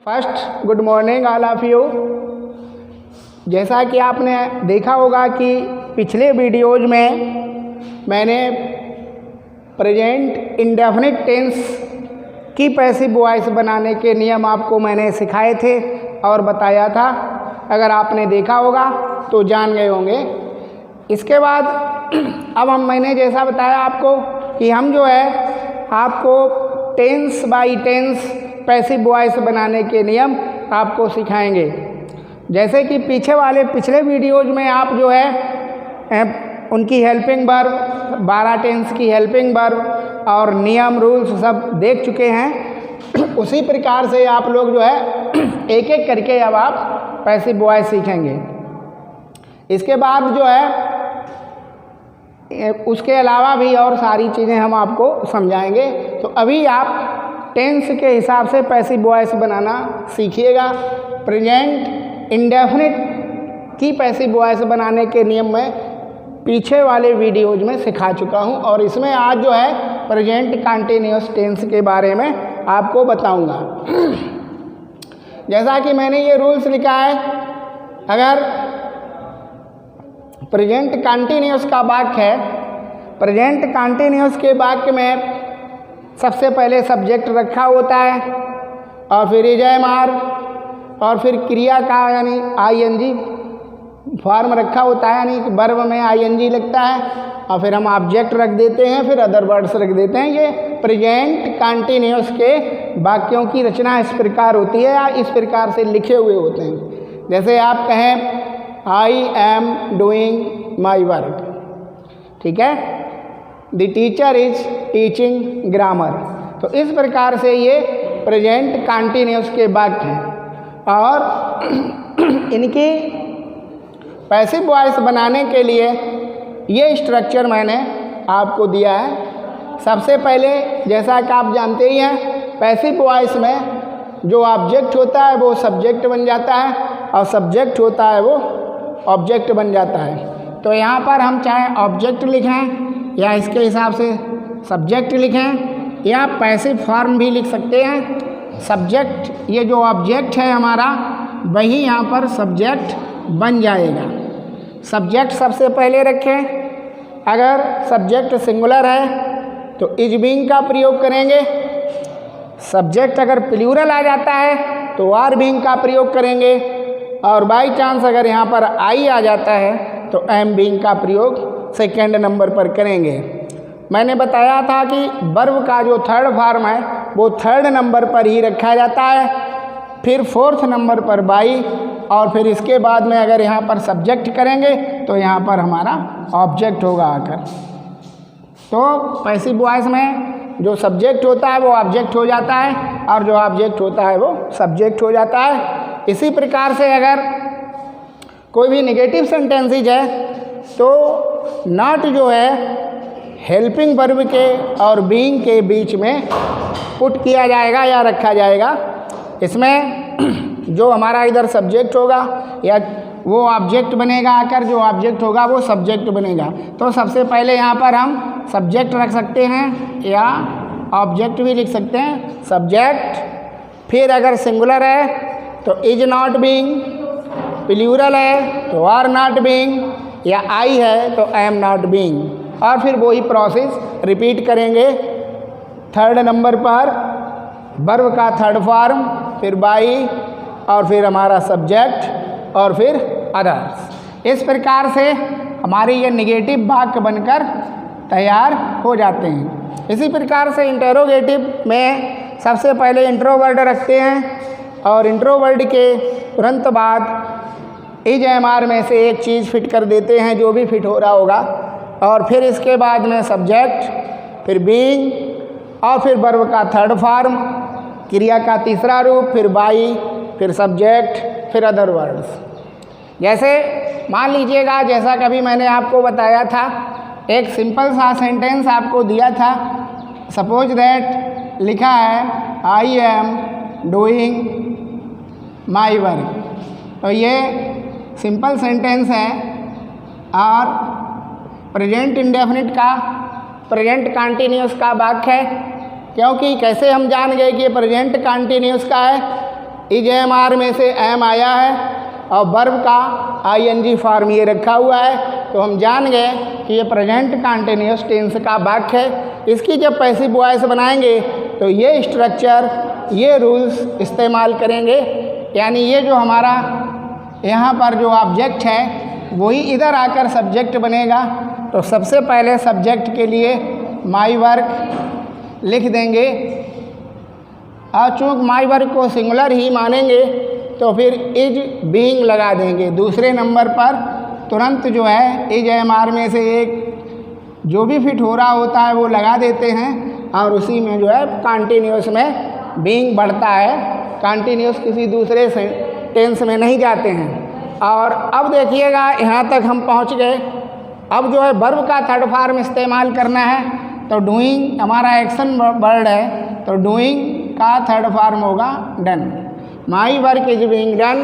First good morning all of you. जैसा कि आपने देखा होगा कि पिछले वीडियोज में मैंने प्रेजेंट इंडेफिनिट टेंस की पैसिव वॉइस बनाने के नियम आपको मैंने सिखाए थे और बताया था। अगर आपने देखा होगा तो जान गए होंगे। इसके बाद अब मैंने जैसा बताया आपको कि हम जो है आपको tense by tense passive voice बनाने के नियम आपको सिखाएंगे। जैसे कि पिछले वीडियोज में आप जो है उनकी हेल्पिंग वर्ब 12 टेंस की हेल्पिंग वर्ब और नियम रूल्स सब देख चुके हैं। उसी प्रकार से आप लोग जो है एक एक करके अब आप पैसिव वॉइस सीखेंगे। इसके बाद जो है उसके अलावा भी और सारी चीज़ें हम आपको समझाएंगे। तो अभी आप टेंस के हिसाब से पैसिव वॉइस बनाना सीखिएगा। प्रेजेंट इंडेफिनिट की पैसिव वॉइस बनाने के नियम में पीछे वाले वीडियोज में सिखा चुका हूं और इसमें आज जो है प्रेजेंट कंटीन्यूअस टेंस के बारे में आपको बताऊंगा। जैसा कि मैंने ये रूल्स लिखा है, अगर प्रेजेंट कंटीन्यूअस का वाक्य है, प्रेजेंट कंटीन्यूअस के वाक्य में सबसे पहले सब्जेक्ट रखा होता है और फिर इज एम आर और फिर क्रिया का यानी आईएनजी फॉर्म रखा होता है, यानी वर्ब में आईएनजी लगता है और फिर हम ऑब्जेक्ट रख देते हैं, फिर अदर वर्ड्स रख देते हैं। ये प्रेजेंट कंटीन्यूअस के वाक्यों की रचना इस प्रकार होती है या इस प्रकार से लिखे हुए होते हैं। जैसे आप कहें I am doing my work, ठीक है, the teacher is teaching grammar. तो इस प्रकार से ये प्रेजेंट कंटीन्यूअस के वाक्य हैं और इनकी पैसिव वॉइस बनाने के लिए ये स्ट्रक्चर मैंने आपको दिया है। सबसे पहले जैसा कि आप जानते ही हैं, पैसिव वॉइस में जो ऑब्जेक्ट होता है वो सब्जेक्ट बन जाता है और सब्जेक्ट होता है वो ऑब्जेक्ट बन जाता है। तो यहाँ पर हम चाहे ऑब्जेक्ट लिखें या इसके हिसाब से सब्जेक्ट लिखें या पैसिव फॉर्म भी लिख सकते हैं। सब्जेक्ट, ये जो ऑब्जेक्ट है हमारा, वही यहाँ पर सब्जेक्ट बन जाएगा। सब्जेक्ट सबसे पहले रखें। अगर सब्जेक्ट सिंगुलर है तो इज बीइंग का प्रयोग करेंगे। सब्जेक्ट अगर प्लूरल आ जाता है तो आर बीइंग का प्रयोग करेंगे और बाई चांस अगर यहाँ पर आई आ जाता है तो एम बीइंग का प्रयोग सेकेंड नंबर पर करेंगे। मैंने बताया था कि वर्ब का जो थर्ड फॉर्म है वो थर्ड नंबर पर ही रखा जाता है, फिर फोर्थ नंबर पर बाई और फिर इसके बाद में अगर यहाँ पर सब्जेक्ट करेंगे तो यहाँ पर हमारा ऑब्जेक्ट होगा आकर। तो पैसिव वॉइस में जो सब्जेक्ट होता है वो ऑब्जेक्ट हो जाता है और जो ऑब्जेक्ट होता है वो सब्जेक्ट हो जाता है। इसी प्रकार से अगर कोई भी नेगेटिव सेंटेंसेज है तो नॉट जो है हेल्पिंग वर्ब के और बीइंग के बीच में पुट किया जाएगा या रखा जाएगा। इसमें जो हमारा इधर सब्जेक्ट होगा या वो ऑब्जेक्ट बनेगा आकर, जो ऑब्जेक्ट होगा वो सब्जेक्ट बनेगा। तो सबसे पहले यहाँ पर हम सब्जेक्ट रख सकते हैं या ऑब्जेक्ट भी लिख सकते हैं, सब्जेक्ट। फिर अगर सिंगुलर है तो इज नॉट बीइंग, प्लूरल है तो आर नॉट बीइंग या आई है तो एम नॉट बीइंग और फिर वही प्रोसेस रिपीट करेंगे। थर्ड नंबर पर वर्ब का थर्ड फॉर्म, फिर बाई और फिर हमारा सब्जेक्ट और फिर अदर्स। इस प्रकार से हमारे ये नेगेटिव वाक्य बनकर तैयार हो जाते हैं। इसी प्रकार से इंटरोगेटिव में सबसे पहले इंट्रो वर्ड रखते हैं और इंट्रो वर्ड के तुरंत बाद इज एम आर में से एक चीज़ फिट कर देते हैं, जो भी फिट हो रहा होगा, और फिर इसके बाद में सब्जेक्ट, फिर बीइंग और फिर वर्ब का थर्ड फॉर्म, क्रिया का तीसरा रूप, फिर बाई, फिर सब्जेक्ट, फिर अदर वर्ड्स। जैसे मान लीजिएगा, जैसा कभी मैंने आपको बताया था, एक सिंपल सा सेंटेंस आपको दिया था। सपोज दैट लिखा है I am doing my work. तो ये सिंपल सेंटेंस है और प्रेजेंट इंडेफिनिट का, प्रेजेंट कंटीन्यूअस का वाक्य है। क्योंकि कैसे हम जान गए कि ये प्रेजेंट कंटीन्यूअस का है, इज एम आर में से एम आया है और वर्ब का आईएनजी फॉर्म ये रखा हुआ है, तो हम जान गए कि ये प्रेजेंट कंटिन्यूअस टेंस का वाक्य है। इसकी जब पैसिव वॉइस बनाएंगे तो ये स्ट्रक्चर, ये रूल्स इस्तेमाल करेंगे। यानी ये जो हमारा यहाँ पर जो ऑब्जेक्ट है वही इधर आकर सब्जेक्ट बनेगा। तो सबसे पहले सब्जेक्ट के लिए माई वर्क लिख देंगे, और चूँकि माई वर्क को सिंगुलर ही मानेंगे तो फिर इज बीइंग लगा देंगे। दूसरे नंबर पर तुरंत जो है इज एम आर में से एक जो भी फिट हो रहा होता है वो लगा देते हैं, और उसी में जो है कंटिन्यूअस में बीइंग बढ़ता है, कंटिन्यूअस किसी दूसरे टेंस में नहीं जाते हैं। और अब देखिएगा यहाँ तक हम पहुँच गए। अब जो है वर्ब का थर्ड फॉर्म इस्तेमाल करना है, तो डूइंग हमारा एक्शन वर्ड है, तो डूइंग का थर्ड फॉर्म होगा done. My work is being done.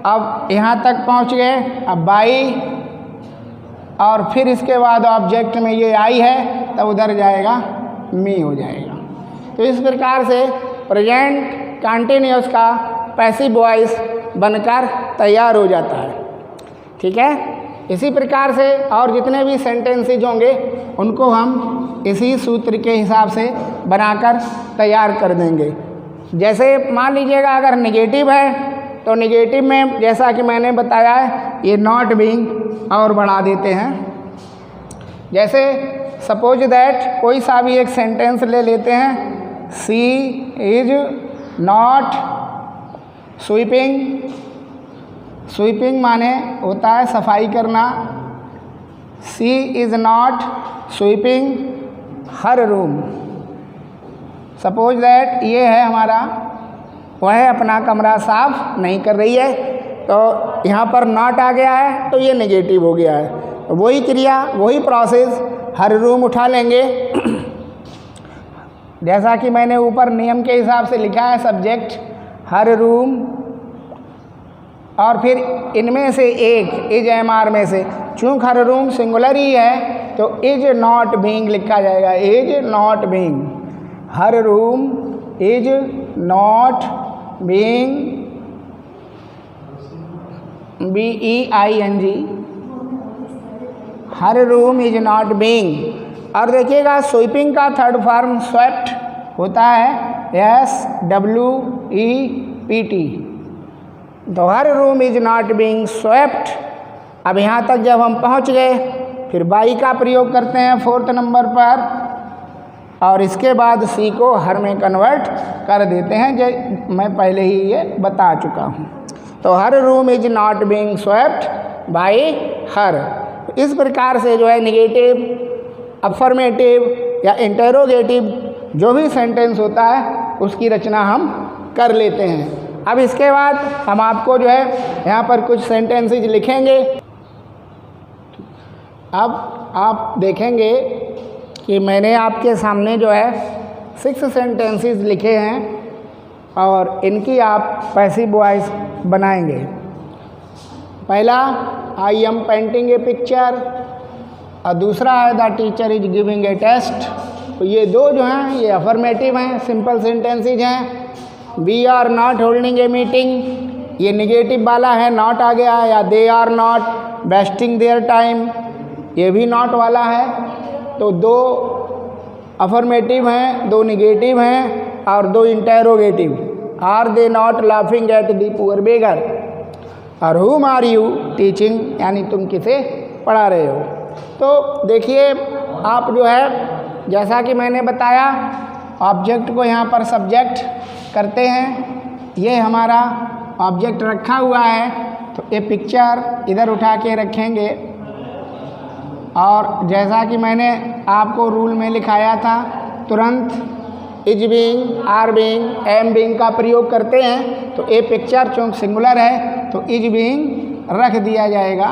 अब यहाँ तक पहुँच गए। अब बाई, और फिर इसके बाद ऑब्जेक्ट में ये आई है तब उधर जाएगा मी हो जाएगा। तो इस प्रकार से प्रेजेंट कंटिन्यूअस का पैसिव वॉइस बनकर तैयार हो जाता है। ठीक है, इसी प्रकार से और जितने भी सेंटेंसेज होंगे उनको हम इसी सूत्र के हिसाब से बनाकर तैयार कर देंगे। जैसे मान लीजिएगा अगर नेगेटिव है तो नेगेटिव में जैसा कि मैंने बताया है ये नॉट बीइंग और बढ़ा देते हैं। जैसे सपोज दैट कोई सा भी एक सेंटेंस ले लेते हैं, she is not sweeping. Sweeping माने होता है सफाई करना। She is not sweeping her room. Suppose that ये है हमारा, वह अपना कमरा साफ नहीं कर रही है, तो यहाँ पर नॉट आ गया है तो ये नेगेटिव हो गया है। वही क्रिया, वही प्रोसेस हर रूम उठा लेंगे। जैसा कि मैंने ऊपर नियम के हिसाब से लिखा है, सब्जेक्ट हर रूम, और फिर इनमें से एक इज एम आर में से, चूँकि हर रूम सिंगुलर ही है तो इज नॉट बीइंग लिखा जाएगा। Is not being, her room is not being, BEING, her room is not being. और देखिएगा स्वीपिंग का थर्ड फॉर्म स्वेप्ट होता है, SWEPT। तो her room is not being swept. अब यहाँ तक जब हम पहुँच गए फिर बाई का प्रयोग करते हैं फोर्थ नंबर पर, और इसके बाद सी को हर में कन्वर्ट कर देते हैं, जो मैं पहले ही ये बता चुका हूँ। तो her room is not being swept by her. इस प्रकार से जो है नेगेटिव, अफर्मेटिव या इंटेरोगेटिव जो भी सेंटेंस होता है उसकी रचना हम कर लेते हैं। अब इसके बाद हम आपको जो है यहाँ पर कुछ सेंटेंसेज लिखेंगे। अब आप देखेंगे कि मैंने आपके सामने जो है 6 सेंटेंसेस लिखे हैं और इनकी आप पैसिव वॉइस बनाएंगे। पहला, I am painting a picture, और दूसरा है the teacher is giving a test. तो ये दो जो हैं ये अफर्मेटिव हैं, सिंपल सेंटेंसेज हैं। We are not holding a meeting, ये निगेटिव वाला है, नॉट आ गया, या they are not wasting their time, ये भी नॉट वाला है। तो दो अफर्मेटिव हैं, दो निगेटिव हैं और दो interrogative. Are they not laughing at the poor beggar, और हुम आर यू टीचिंग, यानी तुम किसे पढ़ा रहे हो। तो देखिए आप जो है जैसा कि मैंने बताया ऑब्जेक्ट को यहाँ पर सब्जेक्ट करते हैं। ये हमारा ऑब्जेक्ट रखा हुआ है, तो ये पिक्चर इधर उठा के रखेंगे, और जैसा कि मैंने आपको रूल में लिखाया था तुरंत is being, are being, am being का प्रयोग करते हैं। तो ये पिक्चर चूँकि सिंगुलर है तो इज बीइंग रख दिया जाएगा,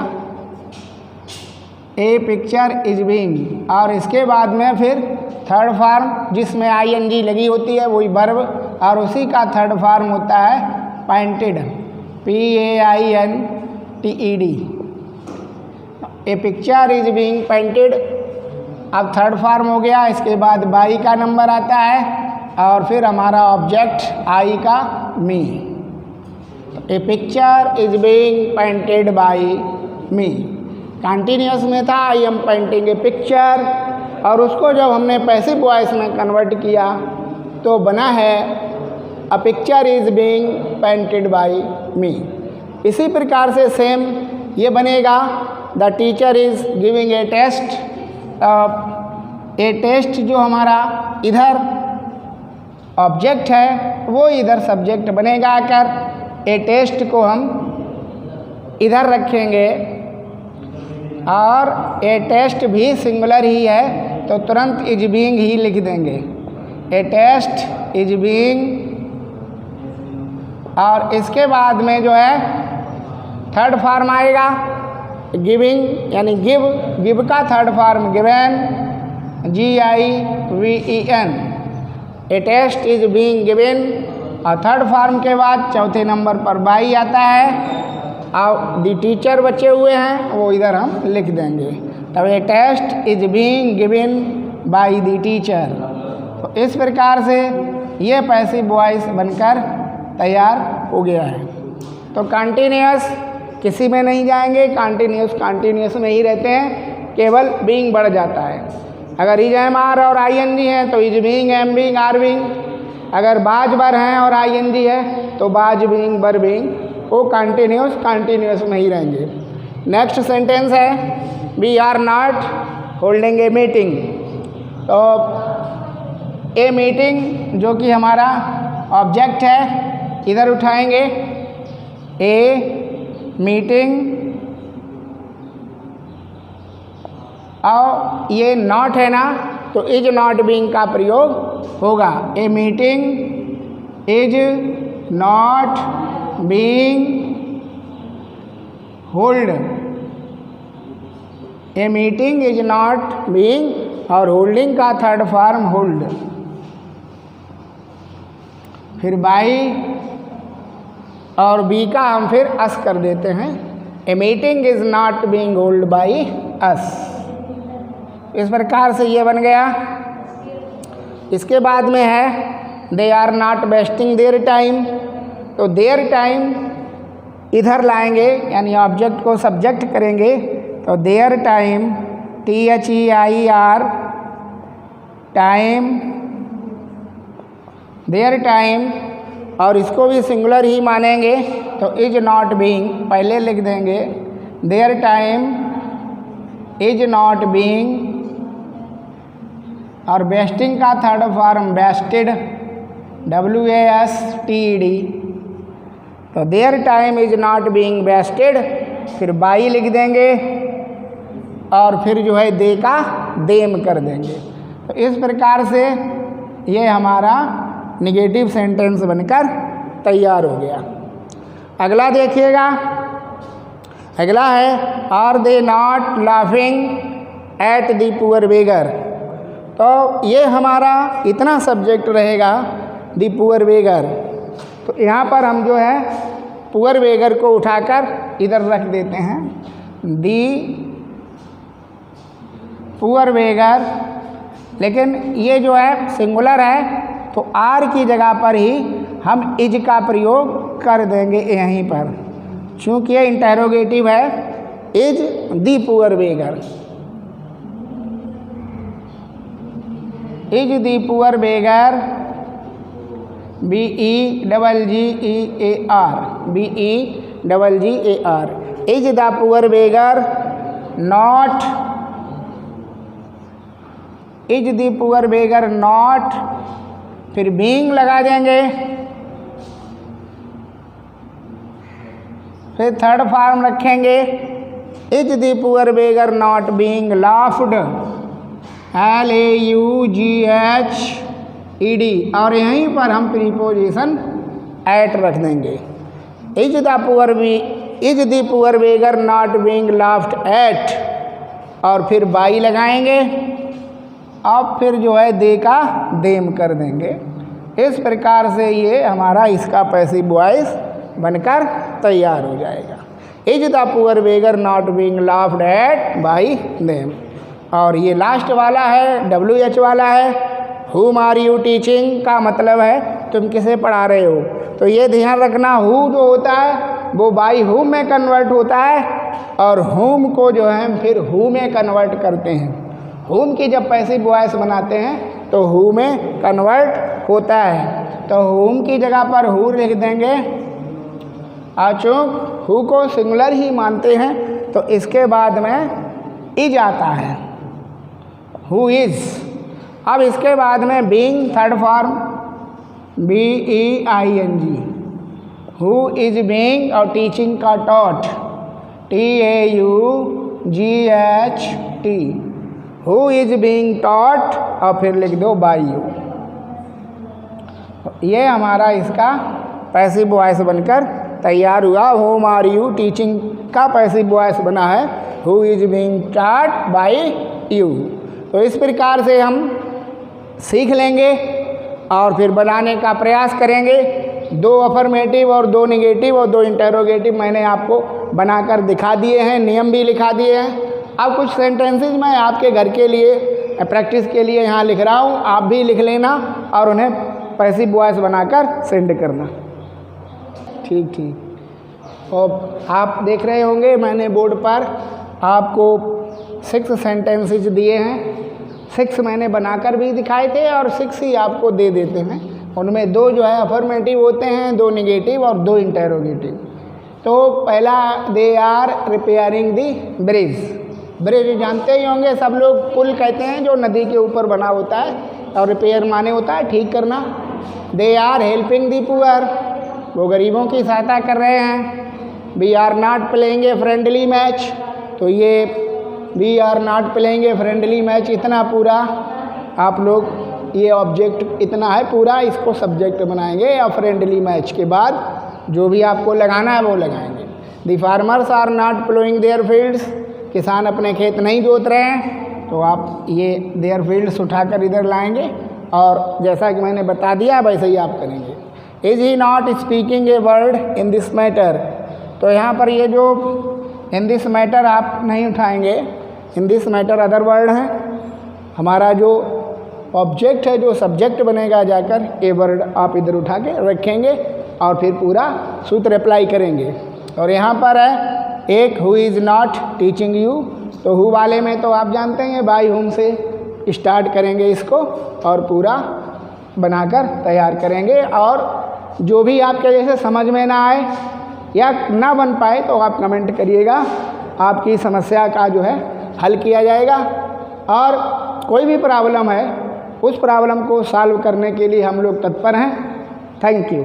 ए पिक्चर इज बीइंग। और इसके बाद में फिर थर्ड फॉर्म जिसमें आईएनजी लगी होती है वही वर्ब, और उसी का थर्ड फॉर्म होता है painted, PAINTED। A picture is being painted, अब थर्ड फॉर्म हो गया। इसके बाद बाई का नंबर आता है और फिर हमारा ऑब्जेक्ट आई का me. A picture is being painted by me. Continuous में था I am painting a picture, और उसको जब हमने पैसिव वॉइस में कन्वर्ट किया तो बना है a picture is being painted by me. इसी प्रकार से सेम ये बनेगा the teacher is giving a test. A test जो हमारा इधर ऑब्जेक्ट है वो इधर सब्जेक्ट बनेगा आकर। ए टेस्ट को हम इधर रखेंगे और ए टेस्ट भी सिंगुलर ही है तो तुरंत इज बीइंग ही लिख देंगे। ए टेस्ट इज बीइंग, और इसके बाद में जो है थर्ड फॉर्म आएगा गिविंग, यानी गिव। गिव का third form given, GIVEN। A test is being given, और थर्ड फॉर्म के बाद चौथे नंबर पर बाई आता है और दी टीचर बचे हुए हैं वो इधर हम लिख देंगे। तब a test is being given by the teacher. तो इस प्रकार से ये पैसिव वॉइस बनकर तैयार हो गया है। तो कंटिन्यूअस किसी में नहीं जाएंगे, कंटिन्यूअस में ही रहते हैं, केवल बीइंग बढ़ जाता है। अगर इज एम आर और ING है तो is being, am being, are being. अगर बाज बर हैं और ING है तो बाज बीइंग, बर बीइंग, वो कंटिन्यूअस में ही रहेंगे। Next sentence is we are not holding a meeting. तो ए मीटिंग जो कि हमारा ऑब्जेक्ट है इधर उठाएंगे। ए मीटिंग, और ये नॉट है ना तो इज नॉट बीइंग का प्रयोग होगा। A meeting is not being hold. A meeting is not being, और होल्डिंग का थर्ड फॉर्म होल्ड। फिर बाई और बी का हम फिर अस कर देते हैं। A meeting is not being hold by us. इस प्रकार से ये बन गया। इसके बाद में है they are not wasting their time. तो देयर टाइम इधर लाएंगे, यानी ऑब्जेक्ट को सब्जेक्ट करेंगे। तो their time, THEIR, time, their time, और इसको भी सिंगुलर ही मानेंगे तो इज नॉट बीइंग पहले लिख देंगे। Their time is not being, और वेस्टिंग का थर्ड फॉर्म वेस्टेड, WASTED। तो their time is not being wasted, फिर बाई लिख देंगे और फिर जो है दे का देम कर देंगे। तो इस प्रकार से ये हमारा निगेटिव सेंटेंस बनकर तैयार हो गया। अगला देखिएगा, अगला है are they not laughing at the poor beggar. तो ये हमारा इतना सब्जेक्ट रहेगा द पुअर बेगर। तो यहाँ पर हम जो है पुअर बेगर को उठाकर इधर रख देते हैं, दी पुअर बेगर। लेकिन ये जो है सिंगुलर है तो आर की जगह पर ही हम इज का प्रयोग कर देंगे यहीं पर, चूँकि ये इंटेरोगेटिव है। Is the poor beggar, is the poor beggar, BEGGEAR, BEGGEAR। Is the poor beggar not, is the poor beggar not, फिर बीइंग लगा देंगे, फिर थर्ड फॉर्म रखेंगे is the poor beggar not being laughed, LAUGHED, और यहीं पर हम preposition eight रख देंगे। Is the poor beggar not being laughed eight, और फिर बाई लगाएंगे, अब फिर जो है दे का देम कर देंगे। इस प्रकार से ये हमारा इसका पैसिव वॉइस बनकर तैयार हो जाएगा। Is the poor beggar not being laughed eight by them. और ये लास्ट वाला है, WH वाला है, हुम आर यू टीचिंग का मतलब है तुम किसे पढ़ा रहे हो। तो ये ध्यान रखना, हु जो होता है वो बाई हुम में कन्वर्ट होता है और हुम को जो है फिर हु में कन्वर्ट करते हैं। हुम की जब पैसिव वॉइस बनाते हैं तो हु में कन्वर्ट होता है। तो हुम की जगह पर हु लिख देंगे। चूँकि हु को सिंगुलर ही मानते हैं तो इसके बाद में इज आता है, हु इज। अब इसके बाद में being third form BEING, who is being और टीचिंग का taught TAUGHT, who is being taught और फिर लिख दो बाय यू। ये हमारा इसका पैसिव वॉइस बनकर तैयार हुआ। होम आर यू टीचिंग का पैसिव वॉइस बना है, who is being taught by you. तो इस प्रकार से हम सीख लेंगे और फिर बनाने का प्रयास करेंगे। 2 अफर्मेटिव और 2 निगेटिव और 2 इंटेरोगेटिव मैंने आपको बनाकर दिखा दिए हैं, नियम भी लिखा दिए हैं। अब कुछ सेंटेंसेस मैं आपके घर के लिए प्रैक्टिस के लिए यहाँ लिख रहा हूँ, आप भी लिख लेना और उन्हें पैसिव वॉइस बनाकर सेंड करना। ठीक। और आप देख रहे होंगे मैंने बोर्ड पर आपको 6 सेंटेंसेस दिए हैं। 6 मैंने बनाकर भी दिखाए थे और 6 ही आपको दे देते हैं। उनमें 2 जो है अफर्मेटिव होते हैं, 2 निगेटिव और 2 इंटेरोगेटिव। तो पहला, they are repairing the bridge. Bridge जानते ही होंगे सब लोग, पुल कहते हैं जो नदी के ऊपर बना होता है, और रिपेयर माने होता है ठीक करना। They are helping the poor, वो गरीबों की सहायता कर रहे हैं। We are not playing a friendly match, तो ये we are not playing a friendly match, इतना पूरा आप लोग, ये ऑब्जेक्ट इतना है पूरा, इसको सब्जेक्ट बनाएंगे और फ्रेंडली मैच के बाद जो भी आपको लगाना है वो लगाएंगे। The farmers are not ploughing their fields, किसान अपने खेत नहीं जोत रहे हैं, तो आप ये देयर फील्ड्स उठाकर इधर लाएंगे और जैसा कि मैंने बता दिया वैसे ही आप करेंगे। Is he not speaking a word in this matter, तो यहाँ पर ये जो इन दिस मैटर आप नहीं उठाएंगे, in this matter other word है। हमारा जो ऑब्जेक्ट है, जो सब्जेक्ट बनेगा जाकर, ए वर्ड आप इधर उठा के रखेंगे और फिर पूरा सूत्र अप्लाई करेंगे। और यहाँ पर है एक, who is not teaching you, तो हु वाले में तो आप जानते हैं बाय हुम से स्टार्ट करेंगे इसको और पूरा बनाकर तैयार करेंगे। और जो भी आपके जैसे समझ में ना आए या ना बन पाए तो आप कमेंट करिएगा, आपकी समस्या का जो है हल किया जाएगा। और कोई भी प्रॉब्लम है उस प्रॉब्लम को सॉल्व करने के लिए हम लोग तत्पर हैं। Thank you.